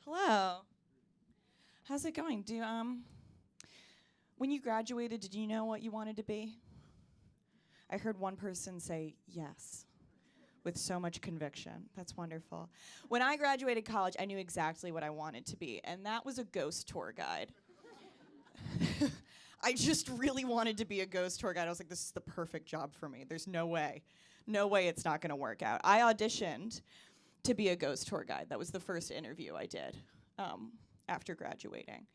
Hello. How's it going? When you graduated, did you know what you wanted to be? I heard one person say yes with so much conviction. That's wonderful. When I graduated college, I knew exactly what I wanted to be, and that was a ghost tour guide. I just really wanted to be a ghost tour guide. I was like, this is the perfect job for me. There's no way it's not going to work out. I auditioned to be a ghost tour guide. That was the first interview I did after graduating.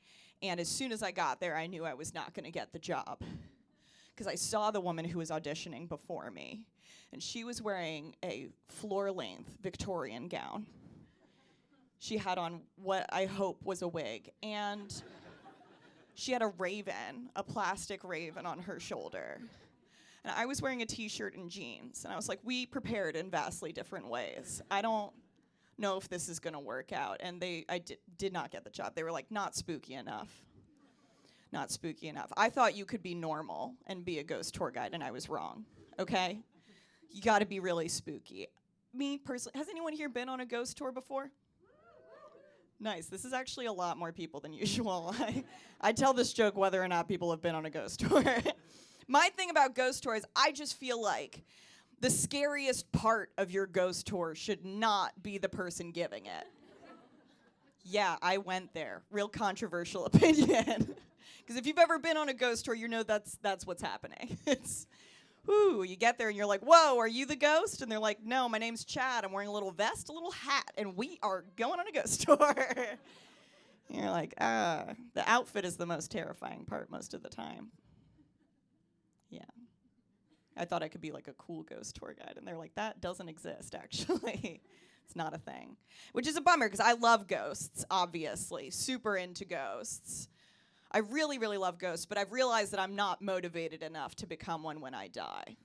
And as soon as I got there, I knew I was not going to get the job because I saw the woman who was auditioning before me, and she was wearing a floor-length Victorian gown. She had on what I hope was a wig, and she had a raven, a plastic raven on her shoulder. And I was wearing a t-shirt and jeans, and I was like, we prepared in vastly different ways. I don't know if this is gonna work out. And I did not get the job. They were like, not spooky enough. Not spooky enough. I thought you could be normal and be a ghost tour guide, and I was wrong, okay? You gotta be really spooky. Me personally, has anyone here been on a ghost tour before? Nice. This is actually a lot more people than usual. I tell this joke whether or not people have been on a ghost tour. My thing about ghost tours, I just feel like the scariest part of your ghost tour should not be the person giving it. Yeah, I went there. Real controversial opinion. Because if you've ever been on a ghost tour, you know that's what's happening. It's, whoo, you get there and you're like, whoa, are you the ghost? And they're like, no, my name's Chad. I'm wearing a little vest, a little hat, and we are going on a ghost tour. And you're like, the outfit is the most terrifying part most of the time. Yeah. I thought I could be like a cool ghost tour guide, and they're like, that doesn't exist, actually. It's not a thing. Which is a bummer, because I love ghosts, obviously. Super into ghosts. I really, really love ghosts, but I've realized that I'm not motivated enough to become one when I die.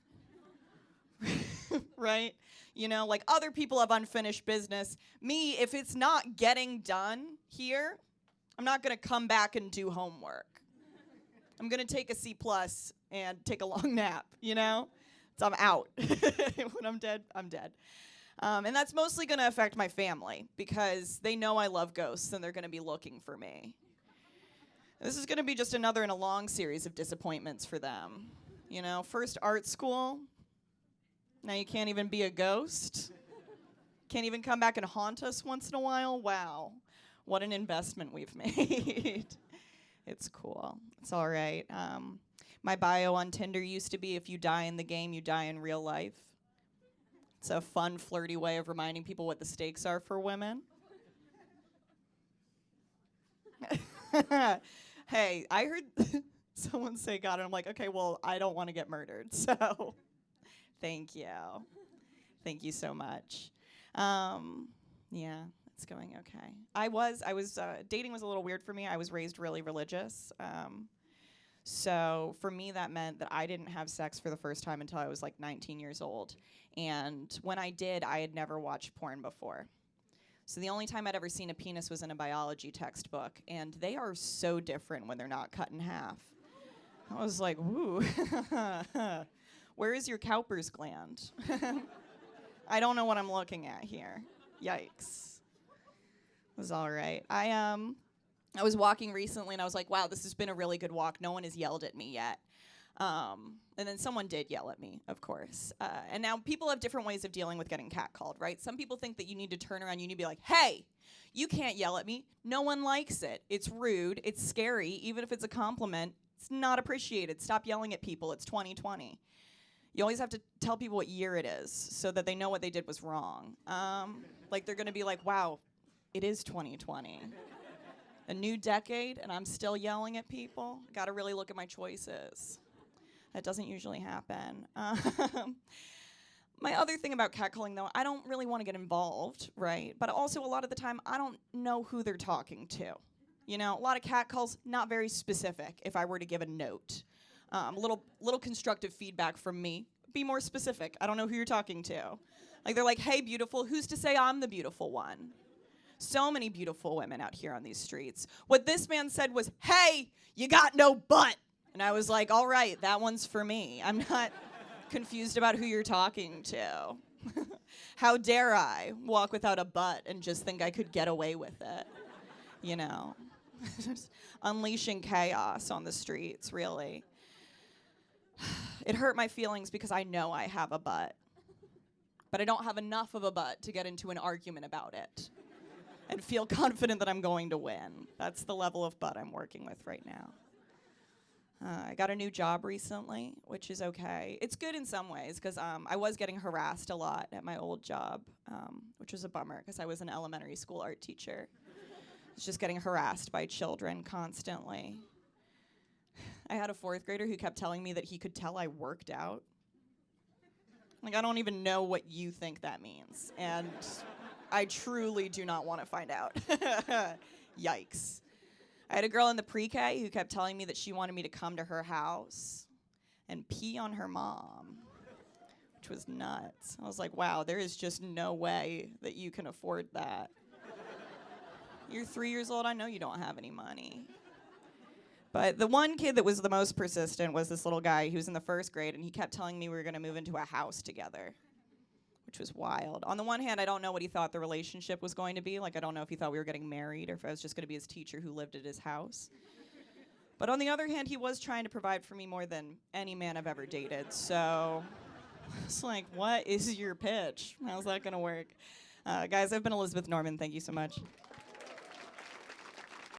Right? You know, like other people have unfinished business. Me, if it's not getting done here, I'm not going to come back and do homework. I'm going to take a C+ and take a long nap, you know? So I'm out. When I'm dead, I'm dead. And that's mostly going to affect my family because they know I love ghosts and they're going to be looking for me. This is going to be just another in a long series of disappointments for them. You know, first art school. Now you can't even be a ghost. Can't even come back and haunt us once in a while. Wow. What an investment we've made. It's cool. It's all right. My bio on Tinder used to be, if you die in the game, you die in real life. It's a fun, flirty way of reminding people what the stakes are for women. Hey, I heard someone say God, and I'm like, okay, well, I don't want to get murdered, so thank you. Thank you so much. Yeah, it's going okay. Dating was a little weird for me. I was raised really religious. So for me, that meant that I didn't have sex for the first time until I was like 19 years old. And when I did, I had never watched porn before. So the only time I'd ever seen a penis was in a biology textbook, and they are so different when they're not cut in half. I was like, woo, where is your Cowper's gland? I don't know what I'm looking at here. Yikes. It was all right. I was walking recently, and I was like, wow, this has been a really good walk. No one has yelled at me yet. And then someone did yell at me, of course. And now people have different ways of dealing with getting catcalled, right? Some people think that you need to turn around, you need to be like, hey, you can't yell at me. No one likes it. It's rude. It's scary. Even if it's a compliment, it's not appreciated. Stop yelling at people. It's 2020. You always have to tell people what year it is so that they know what they did was wrong. Like they're going to be like, wow, it is 2020. A new decade, and I'm still yelling at people. Got to really look at my choices. That doesn't usually happen. My other thing about catcalling, though, I don't really want to get involved, right? But also, a lot of the time, I don't know who they're talking to. You know, a lot of catcalls, not very specific, if I were to give a note. Little constructive feedback from me. Be more specific. I don't know who you're talking to. Like, they're like, hey, beautiful, who's to say I'm the beautiful one? So many beautiful women out here on these streets. What this man said was, hey, you got no butt. And I was like, all right, that one's for me. I'm not confused about who you're talking to. How dare I walk without a butt and just think I could get away with it? you know. Just unleashing chaos on the streets, really. It hurt my feelings because I know I have a butt. But I don't have enough of a butt to get into an argument about it and feel confident that I'm going to win. That's the level of butt I'm working with right now. I got a new job recently, which is okay. It's good in some ways because I was getting harassed a lot at my old job, which was a bummer because I was an elementary school art teacher. I was just getting harassed by children constantly. I had a 4th grader who kept telling me that he could tell I worked out. Like, I don't even know what you think that means. And I truly do not want to find out. Yikes. I had a girl in the pre-K who kept telling me that she wanted me to come to her house and pee on her mom, which was nuts. I was like, wow, there is just no way that you can afford that. You're 3 years old, I know you don't have any money. But the one kid that was the most persistent was this little guy who was in the 1st grade, and he kept telling me we were going to move into a house together, which was wild. On the one hand, I don't know what he thought the relationship was going to be. Like, I don't know if he thought we were getting married or if I was just going to be his teacher who lived at his house. But on the other hand, he was trying to provide for me more than any man I've ever dated. So it's like, what is your pitch? How's that going to work? Guys, I've been Elizabeth Norman. Thank you so much.